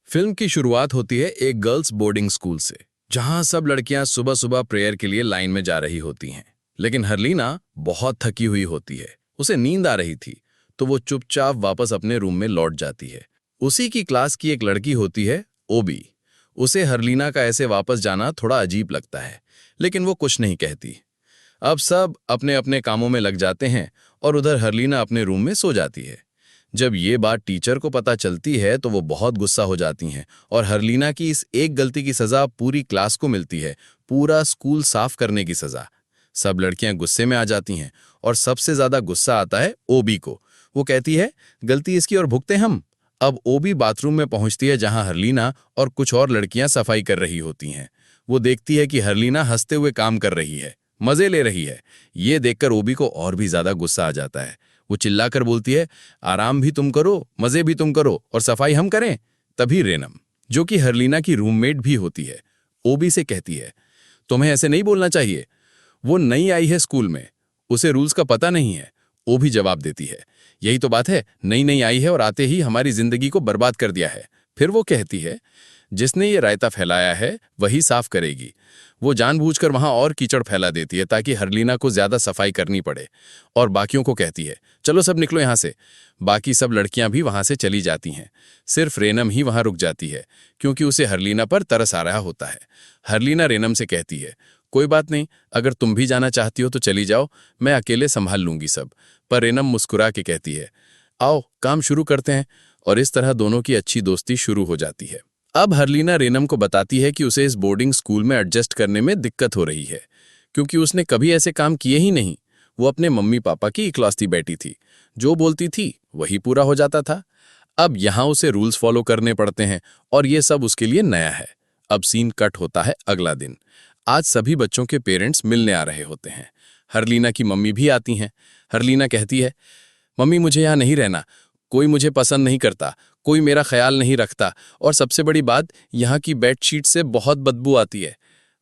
Film की शुरुआत होती है एक गर्ल्स बोर्डिंग स्कूल से, जहां सब लड़कियां सुबह सुबह प्रेयर के लिए लाइन में जा रही होती हैं। लेकिन हरलीना बहुत थकी हुई होती है, उसे नींद आ रही थी, तो वो चुपचाप वापस अपने रूम में लौट जाती है। उसी की क्लास की एक लड़की होती है, ओबी। उसे हरलीना का ऐसे वापस जाना थोड़ा अजीब लगता है, लेकिन वो कुछ नहीं कहती। अब सब अपने अपने कामों में लग जाते हैं और उधर हरलीना अपने रूम में सो जाती है। जब ये बात टीचर को पता चलती है तो वो बहुत गुस्सा हो जाती हैं और हरलीना की इस एक गलती की सजा पूरी क्लास को मिलती है, पूरा स्कूल साफ करने की सजा। सब लड़कियां गुस्से में आ जाती हैं और सबसे ज्यादा गुस्सा आता है ओबी को। वो कहती है, गलती इसकी और भुगते हम। अब ओबी बाथरूम में पहुंचती है जहां हरलीना और कुछ और लड़कियां सफाई कर रही होती हैं। वो देखती है कि हरलीना हंसते हुए काम कर रही है, मजे ले रही है। ये देखकर ओबी को और भी ज्यादा गुस्सा आ जाता है। वो चिल्लाकर बोलती है, आराम भी तुम करो, मजे भी तुम करो और सफाई हम करें। तभी रेनम, जो कि हरलीना की रूममेट भी होती है, ओबी से कहती है, तुम्हें ऐसे नहीं बोलना चाहिए। वो नई आई है स्कूल में, उसे रूल्स का पता नहीं है। ओबी जवाब देती है, यही तो बात है, नई नई आई है और आते ही हमारी जिंदगी को बर्बाद कर दिया है। फिर वो कहती है, जिसने ये रायता फैलाया है वही साफ करेगी। वो जानबूझकर वहां और कीचड़ फैला देती है ताकि हरलीना को ज्यादा सफाई करनी पड़े, और बाकियों को कहती है, चलो सब निकलो यहां से। बाकी सब लड़कियां भी वहां से चली जाती हैं। सिर्फ रेनम ही वहां रुक जाती है, क्योंकि उसे हरलीना पर तरस आ रहा होता है। हरलीना रेनम से कहती है, कोई बात नहीं, अगर तुम भी जाना चाहती हो तो चली जाओ, मैं अकेले संभाल लूंगी सब। पर रेनम मुस्कुरा के कहती है, आओ काम शुरू करते हैं। और इस तरह दोनों की अच्छी दोस्ती शुरू हो जाती है। अब हरलीना रेनम को बताती है कि उसे इस बोर्डिंग स्कूल में एडजस्ट करने में दिक्कत हो रही है, क्योंकि उसने कभी ऐसे काम किए ही नहीं। वो अपने मम्मी पापा की इकलौती बेटी थी, जो बोलती थी वही पूरा हो जाता था। अब यहाँ उसे रूल्स फॉलो करने पड़ते हैं और ये सब उसके लिए नया है। अब सीन कट होता है अगला दिन। आज सभी बच्चों के पेरेंट्स मिलने आ रहे होते हैं। हरलीना की मम्मी भी आती हैं। हरलीना कहती है, मम्मी मुझे यहाँ नहीं रहना, कोई मुझे पसंद नहीं करता, कोई मेरा ख्याल नहीं रखता, और सबसे बड़ी बात, यहाँ की बेडशीट से बहुत बदबू आती है।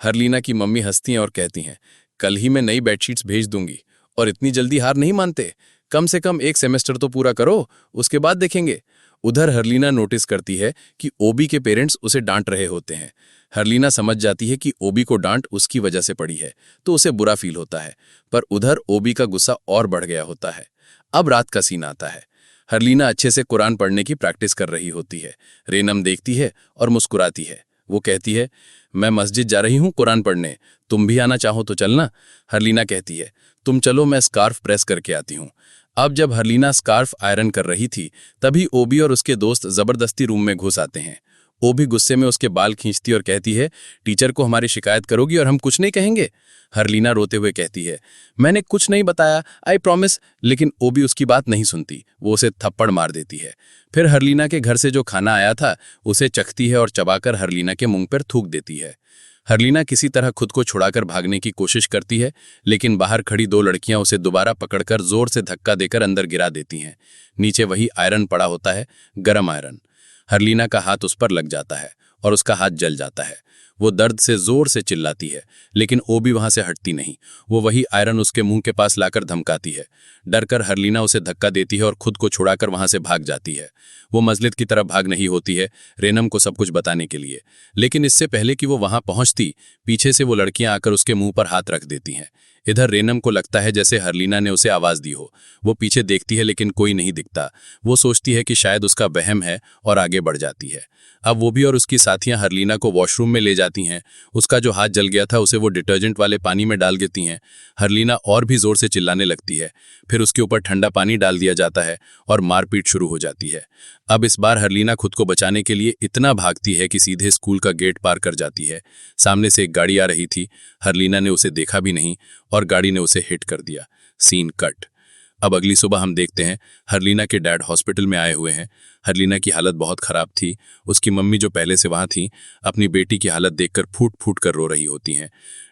हरलीना की मम्मी हंसती हैं और कहती हैं, कल ही मैं नई बेडशीट्स भेज दूंगी। और इतनी जल्दी हार नहीं मानते, कम से कम एक सेमेस्टर तो पूरा करो, उसके बाद देखेंगे। उधर हरलीना नोटिस करती है कि ओबी के पेरेंट्स उसे डांट रहे होते हैं। हरलीना समझ जाती है कि ओबी को डांट उसकी वजह से पड़ी है, तो उसे बुरा फील होता है। पर उधर ओबी का गुस्सा और बढ़ गया होता है। अब रात का सीन आता है। हरलीना अच्छे से कुरान पढ़ने की प्रैक्टिस कर रही होती है। रेनम देखती है और मुस्कुराती है। वो कहती है, मैं मस्जिद जा रही हूँ कुरान पढ़ने, तुम भी आना चाहो तो चलना। हरलीना कहती है, तुम चलो, मैं स्कार्फ प्रेस करके आती हूँ। अब जब हरलीना स्कार्फ आयरन कर रही थी, तभी ओबी और उसके दोस्त जबरदस्ती रूम में घुस आते हैं। ओबी गुस्से में उसके बाल खींचती और कहती है, टीचर को हमारी शिकायत करोगी और हम कुछ नहीं कहेंगे। हरलीना रोते हुए कहती है, मैंने कुछ नहीं बताया, आई प्रॉमिस। लेकिन ओबी उसकी बात नहीं सुनती, वो उसे थप्पड़ मार देती है। फिर हरलीना के घर से जो खाना आया था उसे चखती है और चबाकर हरलीना के मुंह पर थूक देती है। हरलीना किसी तरह खुद को छुड़ाकर भागने की कोशिश करती है, लेकिन बाहर खड़ी दो लड़कियां उसे दोबारा पकड़कर जोर से धक्का देकर अंदर गिरा देती हैं। नीचे वही आयरन पड़ा होता है, गरम आयरन। हरलीना का हाथ उस पर लग जाता है और उसका हाथ जल जाता है। वो दर्द से जोर से चिल्लाती है, लेकिन ओबी वहां से हटती नहीं। वो वही आयरन उसके मुंह के पास लाकर धमकाती है। डरकर हरलीना उसे धक्का देती है और खुद को छुड़ाकर वहां से भाग जाती है। वो मस्जिद की तरफ भाग नहीं होती है, रेनम को सब कुछ बताने के लिए। लेकिन इससे पहले कि वो वहां पहुंचती, पीछे से वो लड़कियां आकर उसके मुंह पर हाथ रख देती हैं। इधर रेनम को लगता है जैसे हरलीना ने उसे आवाज दी हो। वो पीछे देखती है, लेकिन कोई नहीं दिखता। वो सोचती है कि शायद उसका वहम है और आगे बढ़ जाती है। अब वो भी और उसकी साथियां हरलीना को वॉशरूम में ले जाती हैं। उसका जो हाथ जल गया था उसे वो डिटर्जेंट वाले पानी में डाल देती हैं। हरलीना और भी जोर से चिल्लाने लगती है। फिर उसके ऊपर ठंडा पानी डाल दिया जाता है और मारपीट शुरू हो जाती है। अब इस बार हरलीना खुद को बचाने के लिए इतना भागती है कि सीधे स्कूल का गेट पार कर जाती है। सामने से एक गाड़ी आ रही थी। हरलीना ने उसे देखा भी नहीं और गाड़ी ने उसे हिट कर दिया। Scene cut. अब अगली सुबह हम देखते हैं हरलीना के डैड हॉस्पिटल में आए हुए हैं। हरलीना की हालत बहुत खराब थी। उसकी मम्मी जो पहले से वहां थी, अपनी बेटी की हालत देखकर फूट फूट कर रो रही होती हैं।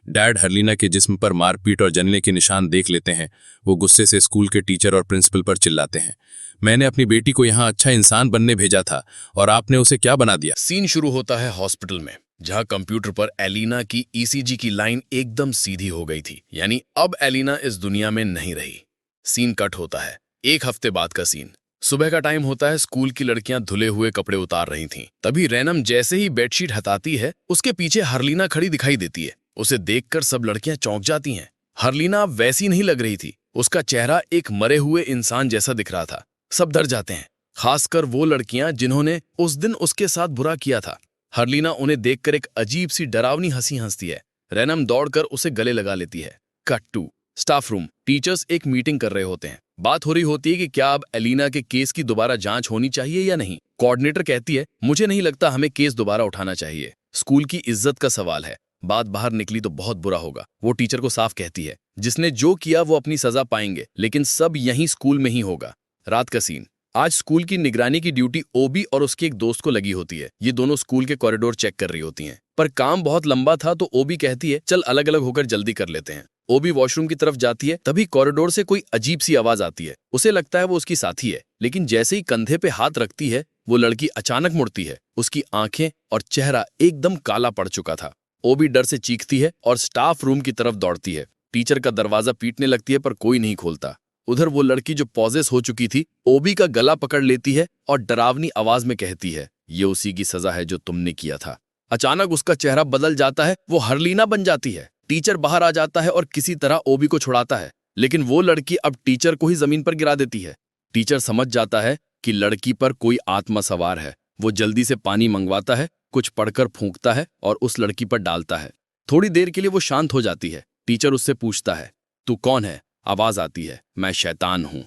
डैड हरलीना के जिस्म पर मारपीट और जलने के निशान देख लेते हैं। वो गुस्से से स्कूल के टीचर और प्रिंसिपल पर चिल्लाते हैं, मैंने अपनी बेटी को यहाँ अच्छा इंसान बनने भेजा था और आपने उसे क्या बना दिया। सीन शुरू होता है हॉस्पिटल में, जहां कंप्यूटर पर एलिना की ईसीजी की लाइन एकदम सीधी हो गई थी। यानी अब एलिना इस दुनिया में नहीं रही। सीन कट होता है। एक हफ्ते बाद का सीन। सुबह का टाइम होता है, स्कूल की लड़कियां धुले हुए कपड़े उतार रही थीं। तभी रैनम जैसे ही बेडशीट हटाती है, उसके पीछे हरलीना खड़ी दिखाई देती है। उसे देखकर सब लड़कियां चौंक जाती हैं। हरलीना अब वैसी नहीं लग रही थी। उसका चेहरा एक मरे हुए इंसान जैसा दिख रहा था। सब डर जाते हैं, खासकर वो लड़कियां जिन्होंने उस दिन उसके साथ बुरा किया था। हरलीना उन्हें देखकर एक अजीब सी डरावनी हंसी हंसती है। रैनम दौड़कर उसे गले लगा लेती है। Cut to staff room. Teachers एक मीटिंग कर रहे होते हैं। बात हो रही होती है कि क्या अब एलिना के केस की दोबारा जांच होनी चाहिए या नहीं। कोऑर्डिनेटर कहती है, मुझे नहीं लगता हमें केस दोबारा उठाना चाहिए। स्कूल की इज्जत का सवाल है। बात बाहर निकली तो बहुत बुरा होगा। वो टीचर को साफ कहती है, जिसने जो किया वो अपनी सजा पाएंगे, लेकिन सब यहीं स्कूल में ही होगा। रात का सीन। आज स्कूल की निगरानी की ड्यूटी ओबी और उसके एक दोस्त को लगी होती है। ये दोनों स्कूल के कॉरिडोर चेक कर रही होती हैं, पर काम बहुत लंबा था तो ओबी कहती है, चल अलग अलग होकर जल्दी कर लेते हैं। ओबी वॉशरूम की तरफ जाती है, तभी कॉरिडोर से कोई अजीब सी आवाज आती है। उसे लगता है वो उसकी साथी है, लेकिन जैसे ही कंधे पे हाथ रखती है, वो लड़की अचानक मुड़ती है। उसकी आंखें और चेहरा एकदम काला पड़ चुका था। ओबी डर से चीखती है और स्टाफ रूम की तरफ दौड़ती है। टीचर का दरवाजा पीटने लगती है, पर कोई नहीं खोलता। उधर वो लड़की जो पॉजेस हो चुकी थी, ओबी का गला पकड़ लेती है और डरावनी आवाज में कहती है, ये उसी की सजा है जो तुमने किया था। अचानक उसका चेहरा बदल जाता है, वो हरलीना बन जाती है। टीचर बाहर आ जाता है और किसी तरह ओबी को छुड़ाता है, लेकिन वो लड़की अब टीचर को ही जमीन पर गिरा देती है। टीचर समझ जाता है कि लड़की पर कोई आत्मा सवार है। वो जल्दी से पानी मंगवाता है, कुछ पढ़कर फूंकता है और उस लड़की पर डालता है। थोड़ी देर के लिए वो शांत हो जाती है। टीचर उससे पूछता है, तू कौन है? आवाज आती है, मैं शैतान हूं।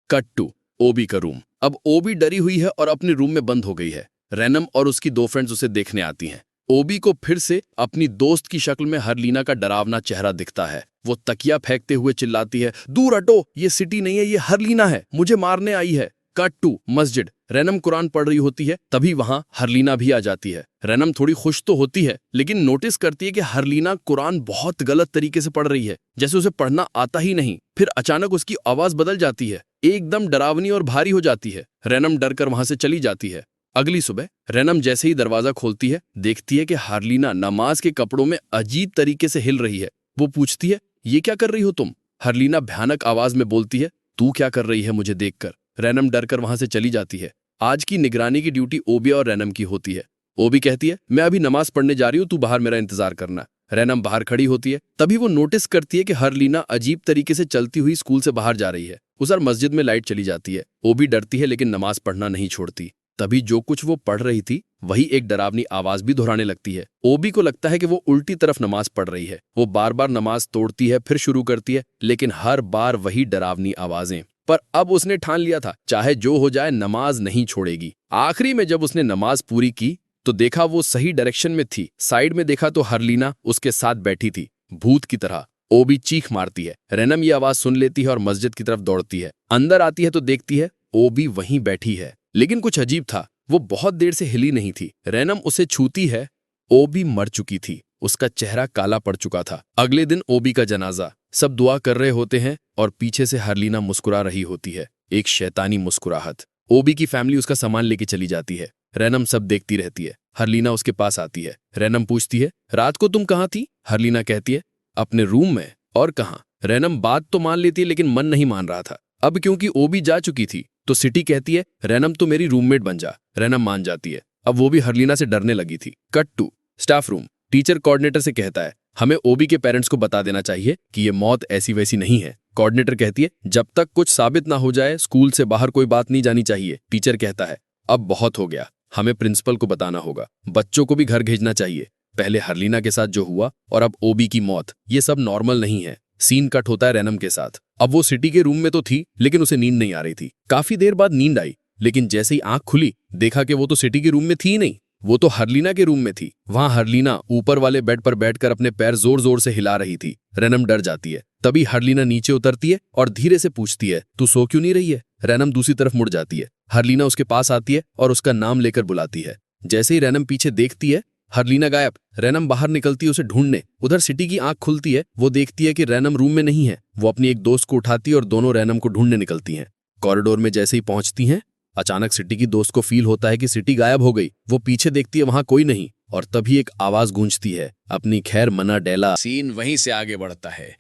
कट टू ओबी का रूम। अब ओबी डरी हुई है और अपने रूम में बंद हो गई है। रैनम और उसकी दो फ्रेंड्स उसे देखने आती हैं। ओबी को फिर से अपनी दोस्त की शक्ल में हरलीना का डरावना चेहरा दिखता है। वो तकिया फेंकते हुए चिल्लाती है, दूर हटो, ये सिटी नहीं है, ये हरलीना है, मुझे मारने आई है। कट टू मस्जिद। रैनम कुरान पढ़ रही होती है, तभी वहां हरलीना भी आ जाती है। रैनम थोड़ी खुश तो होती है, लेकिन नोटिस करती है कि हरलीना कुरान बहुत गलत तरीके से पढ़ रही है, जैसे उसे पढ़ना आता ही नहीं। फिर अचानक उसकी आवाज बदल जाती है, एकदम डरावनी और भारी हो जाती है। रैनम डर कर वहां से चली जाती है। अगली सुबह रैनम जैसे ही दरवाजा खोलती है, देखती है कि हरलीना नमाज के कपड़ों में अजीब तरीके से हिल रही है। वो पूछती है, ये क्या कर रही हो तुम? हरलीना भयानक आवाज में बोलती है, तू क्या कर रही है मुझे देखकर? रैनम डरकर वहां से चली जाती है। आज की निगरानी की ड्यूटी ओबी और रैनम की होती है। ओबी कहती है, मैं अभी नमाज पढ़ने जा रही हूं, तू बाहर मेरा इंतजार करना। रैनम बाहर खड़ी होती है, तभी वो नोटिस करती है कि हरलीना अजीब तरीके से चलती हुई स्कूल से बाहर जा रही है। उधर मस्जिद में लाइट चली जाती है। ओबी डरती है, लेकिन नमाज पढ़ना नहीं छोड़ती। तभी जो कुछ वो पढ़ रही थी, वही एक डरावनी आवाज भी दोहराने लगती है। ओबी को लगता है कि वो उल्टी तरफ नमाज पढ़ रही है। वो बार बार नमाज तोड़ती है, फिर शुरू करती है, लेकिन हर बार वही डरावनी आवाजें। पर अब उसने ठान लिया था, चाहे जो हो जाए नमाज नहीं छोड़ेगी। आखिरी में जब उसने नमाज पूरी की तो देखा वो सही डायरेक्शन में थी। साइड में देखा तो हरलीना उसके साथ बैठी थी, भूत की तरह। ओबी चीख मारती है। रैनम ये आवाज सुन लेती है और मस्जिद की तरफ दौड़ती है। अंदर आती है तो देखती है ओबी वहीं बैठी है, लेकिन कुछ अजीब था, वो बहुत देर से हिली नहीं थी। रैनम उसे छूती है। ओबी मर चुकी थी, उसका चेहरा काला पड़ चुका था। अगले दिन ओबी का जनाजा। सब दुआ कर रहे होते हैं और पीछे से हरलीना मुस्कुरा रही होती है, एक शैतानी मुस्कुराहट। ओबी की फैमिली उसका सामान लेके चली जाती है। रैनम सब देखती रहती है। हरलीना उसके पास आती है। रैनम पूछती है, रात को तुम कहाँ थी? हरलीना कहती है, अपने रूम में। और कहाँ? रैनम बात तो मान लेती है, लेकिन मन नहीं मान रहा था। अब क्योंकि ओबी जा चुकी थी तो सिटी कहती है, रैनम तो मेरी रूममेट बन जा। रैनम मान जाती है। अब वो भी हरलीना से डरने लगी थी। Cut to staff room. Teacher coordinator से कहता है, हमें ओबी के पेरेंट्स को बता देना चाहिए कि ये मौत ऐसी वैसी नहीं है। कोऑर्डिनेटर कहती है, जब तक कुछ साबित ना हो जाए स्कूल से बाहर कोई बात नहीं जानी चाहिए। टीचर कहता है, अब बहुत हो गया, हमें प्रिंसिपल को बताना होगा, बच्चों को भी घर भेजना चाहिए। पहले हरलीना के साथ जो हुआ और अब ओबी की मौत, ये सब नॉर्मल नहीं है। सीन कट होता है रैनम के साथ। अब वो सिटी के रूम में तो थी, लेकिन उसे नींद नहीं आ रही थी। काफी देर बाद नींद आई, लेकिन जैसे ही आंख खुली देखा कि वो तो सिटी के रूम में थी ही नहीं, वो तो हरलीना के रूम में थी। वहां हरलीना ऊपर वाले बेड पर बैठकर अपने पैर जोर जोर से हिला रही थी। रैनम डर जाती है। तभी हरलीना नीचे उतरती है और धीरे से पूछती है, तू सो क्यों नहीं रही है? रैनम दूसरी तरफ मुड़ जाती है। हरलीना उसके पास आती है और उसका नाम लेकर बुलाती है। जैसे ही रैनम पीछे देखती है, हरलीना गायब। रैनम बाहर निकलती है उसे ढूंढने। उधर सिटी की आंख खुलती है, वो देखती है कि रैनम रूम में नहीं है। वो अपनी एक दोस्त को उठाती है और दोनों रैनम को ढूंढने निकलती हैं। कॉरिडोर में जैसे ही पहुंचती हैं, अचानक सिटी की दोस्त को फील होता है कि सिटी गायब हो गई। वो पीछे देखती है, वहां कोई नहीं, और तभी एक आवाज गूंजती है, अपनी खैर मना डेला। सीन वहीं से आगे बढ़ता है।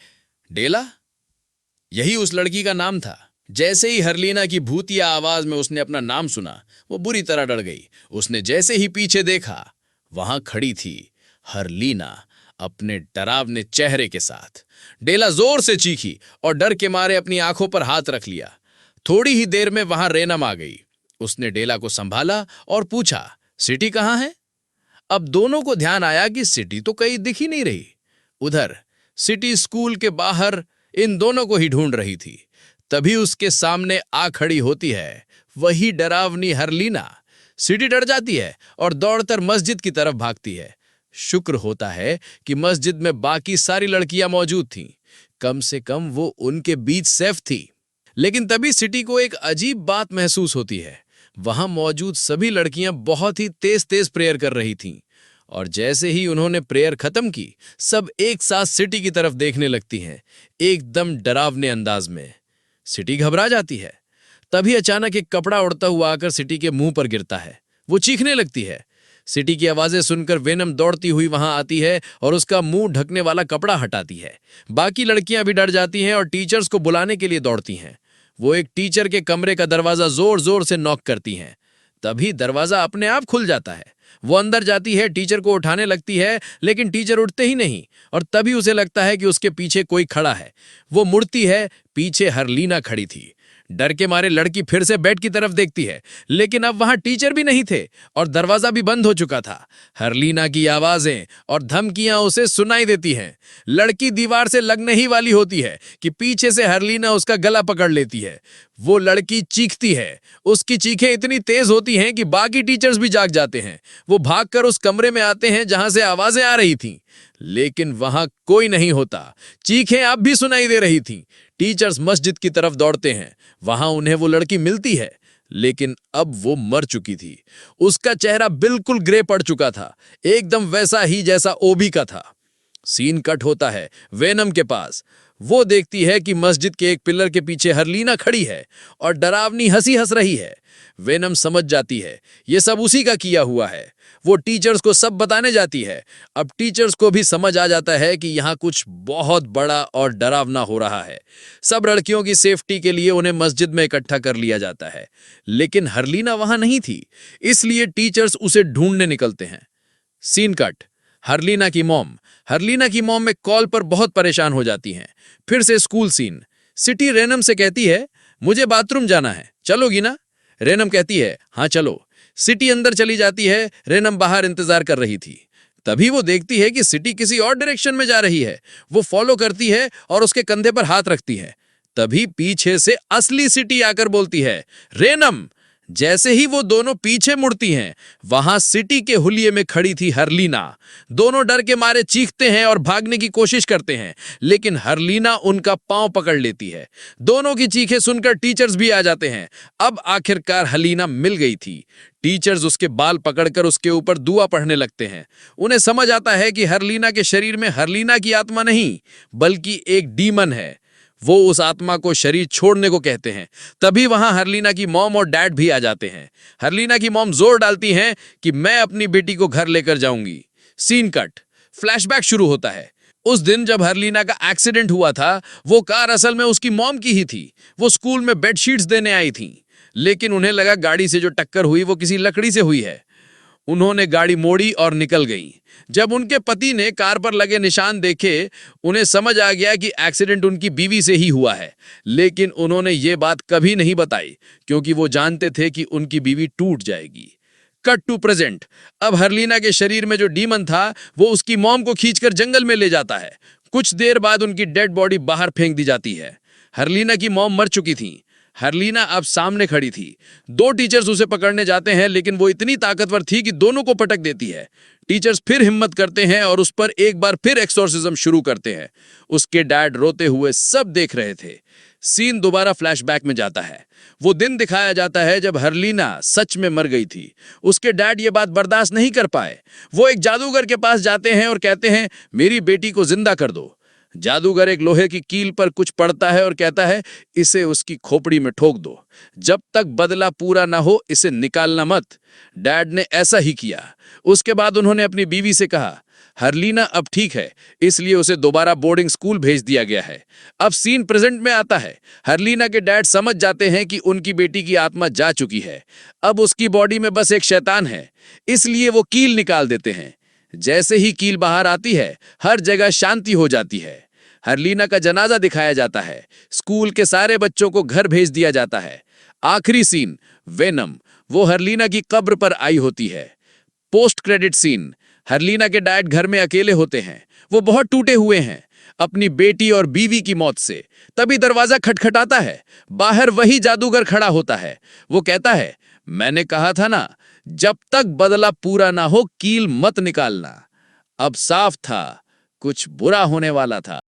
डेला? यही उस लड़की का नाम था जैसे ही हरलीना की भूतिया आवाज में उसने अपना नाम सुना, वो बुरी तरह डर गई। उसने जैसे ही पीछे देखा, वहां खड़ी थी हरलीना अपने डरावने चेहरे के साथ। डेला जोर से चीखी और डर के मारे अपनी आंखों पर हाथ रख लिया। थोड़ी ही देर में वहां रेनम आ गई। उसने डेला को संभाला और पूछा, सिटी कहाँ है? अब दोनों को ध्यान आया कि सिटी तो कहीं दिख ही नहीं रही। उधर सिटी स्कूल के बाहर इन दोनों को ही ढूंढ रही थी। तभी उसके सामने आ खड़ी होती है वही डरावनी हरलीना। सिटी डर जाती है और दौड़कर मस्जिद की तरफ भागती है। शुक्र होता है कि मस्जिद में बाकी सारी लड़कियां मौजूद थीं। कम से कम वो उनके बीच सेफ थी। लेकिन तभी सिटी को एक अजीब बात महसूस होती है। वहां मौजूद सभी लड़कियां बहुत ही तेज तेज प्रेयर कर रही थीं, और जैसे ही उन्होंने प्रेयर खत्म की, सब एक साथ सिटी की तरफ देखने लगती हैं, एकदम डरावने अंदाज में। सिटी घबरा जाती है। तभी अचानक एक कपड़ा उड़ता हुआ आकर सिटी के मुंह पर गिरता है। वो चीखने लगती है। सिटी की आवाजें सुनकर वेनम दौड़ती हुई वहां आती है और उसका मुंह ढकने वाला कपड़ा हटाती है। बाकी लड़कियां भी डर जाती हैं और टीचर्स को बुलाने के लिए दौड़ती हैं। वो एक टीचर के कमरे का दरवाजा जोर जोर से नॉक करती हैं। तभी दरवाजा अपने आप खुल जाता है। वो अंदर जाती है, टीचर को उठाने लगती है, लेकिन टीचर उठते ही नहीं। और तभी उसे लगता है कि उसके पीछे कोई खड़ा है। वो मुड़ती है, पीछे हरलीना खड़ी थी। डर के मारे लड़की फिर से बेड की तरफ देखती है, लेकिन अब वहां टीचर भी नहीं थे और दरवाजा भी बंद हो चुका था। हरलीना की आवाजें और धमकियां उसे सुनाई देती हैं। लड़की दीवार से लगने ही वाली होती है कि पीछे से हरलीना उसका गला पकड़ लेती है। वो लड़की चीखती है। उसकी चीखें इतनी तेज होती हैं कि बाकी टीचर्स भी जाग जाते हैं। वो भागकर उस कमरे में आते हैं जहां से आवाजें आ रही थीं, लेकिन वहां कोई नहीं होता। चीखें अब भी सुनाई दे रही थीं। टीचर्स मस्जिद की तरफ दौड़ते हैं। वहां उन्हें वो लड़की मिलती है, लेकिन अब वो मर चुकी थी। उसका चेहरा बिल्कुल ग्रे पड़ चुका था, एकदम वैसा ही जैसा ओबी का था। सीन कट होता है वेनम के पास। वो देखती है कि मस्जिद के एक पिलर के पीछे हरलीना खड़ी है और डरावनी हंसी हंस रही है। वेनम समझ जाती है ये सब उसी का किया हुआ है। वो टीचर्स को सब बताने जाती है। अब टीचर्स को भी समझ आ जाता है कि यहाँ कुछ बहुत बड़ा और डरावना हो रहा है। सब लड़कियों की सेफ्टी के लिए उन्हें मस्जिद में इकट्ठा कर लिया जाता है, लेकिन हरलीना वहां नहीं थी, इसलिए टीचर्स उसे ढूंढने निकलते हैं। Scene cut. हरलीना की मॉम एक कॉल पर बहुत परेशान हो जाती हैं। फिर से स्कूल सीन। सिटी रेनम से कहती है, मुझे बाथरूम जाना है, चलोगी ना? रेनम कहती है, हाँ चलो। सिटी अंदर चली जाती है। रेनम बाहर इंतजार कर रही थी। तभी वो देखती है कि सिटी किसी और डायरेक्शन में जा रही है। वो फॉलो करती है और उसके कंधे पर हाथ रखती है। तभी पीछे से असली सिटी आकर बोलती है, रेनम। जैसे ही वो दोनों पीछे मुड़ती हैं, वहां सिटी के हुलिये में खड़ी थी हरलीना। दोनों डर के मारे चीखते हैं और भागने की कोशिश करते हैं, लेकिन हरलीना उनका पांव पकड़ लेती है। दोनों की चीखें सुनकर टीचर्स भी आ जाते हैं। अब आखिरकार हरलीना मिल गई थी। टीचर्स उसके बाल पकड़कर उसके ऊपर दुआ पढ़ने लगते हैं। उन्हें समझ आता है कि हरलीना के शरीर में हरलीना की आत्मा नहीं, बल्कि एक डीमन है। वो उस आत्मा को शरीर छोड़ने को कहते हैं। तभी वहां हरलीना की मॉम और डैड भी आ जाते हैं। हरलीना की मॉम जोर डालती हैं कि मैं अपनी बेटी को घर लेकर जाऊंगी। Scene cut. फ्लैशबैक शुरू होता है। उस दिन जब हरलीना का एक्सीडेंट हुआ था, वो कार असल में उसकी मॉम की ही थी। वो स्कूल में बेडशीट्स देने आई थी, लेकिन उन्हें लगा गाड़ी से जो टक्कर हुई वो किसी लकड़ी से हुई है। उन्होंने गाड़ी मोड़ी और निकल गई। जब उनके पति ने कार पर लगे निशान देखे, उन्हें समझ आ गया कि एक्सीडेंट उनकी बीवी से ही हुआ है, लेकिन उन्होंने ये बात कभी नहीं बताई, क्योंकि वो जानते थे कि उनकी बीवी टूट जाएगी। Cut to present. अब हरलीना के शरीर में जो डीमन था, वो उसकी मॉम को खींचकर जंगल में ले जाता है। कुछ देर बाद उनकी डेड बॉडी बाहर फेंक दी जाती है। हरलीना की मॉम मर चुकी थी। हरलीना अब सामने खड़ी थी। दो टीचर्स उसे पकड़ने जाते हैं, लेकिन वो इतनी ताकतवर थी कि दोनों को पटक देती है। टीचर्स फिर हिम्मत करते हैं और उस पर एक बार फिर एक्सोर्सिज्म शुरू करते हैं। उसके डैड रोते हुए सब देख रहे थे। सीन दोबारा फ्लैशबैक में जाता है। वो दिन दिखाया जाता है जब हरलीना सच में मर गई थी। उसके डैड ये बात बर्दाश्त नहीं कर पाए। वो एक जादूगर के पास जाते हैं और कहते हैं, मेरी बेटी को जिंदा कर दो। जादूगर एक लोहे की कील पर कुछ पढ़ता है और कहता है, इसे उसकी खोपड़ी में ठोक दो। जब तक बदला पूरा ना हो इसे निकालना मत। डैड ने ऐसा ही किया। उसके बाद उन्होंने अपनी बीवी से कहा, हरलीना अब ठीक है, इसलिए उसे दोबारा बोर्डिंग स्कूल भेज दिया गया है। अब सीन प्रेजेंट में आता है। हरलीना के डैड समझ जाते हैं कि उनकी बेटी की आत्मा जा चुकी है। अब उसकी बॉडी में बस एक शैतान है, इसलिए वो कील निकाल देते हैं। जैसे ही कील बाहर आती है, हर जगह शांति हो जाती है। हरलीना का जनाजा दिखाया जाता है। स्कूल के सारे बच्चों को घर भेज दिया जाता है। आखिरी सीन, वेनम, वो हरलीना की कब्र पर आई होती है। पोस्ट क्रेडिट सीन, हरलीना के डैड घर में अकेले होते हैं। वो बहुत टूटे हुए हैं अपनी बेटी और बीवी की मौत से। तभी दरवाजा खटखटाता है। बाहर वही जादूगर खड़ा होता है। वो कहता है, मैंने कहा था ना, जब तक बदला पूरा ना हो कील मत निकालना। अब साफ था, कुछ बुरा होने वाला था।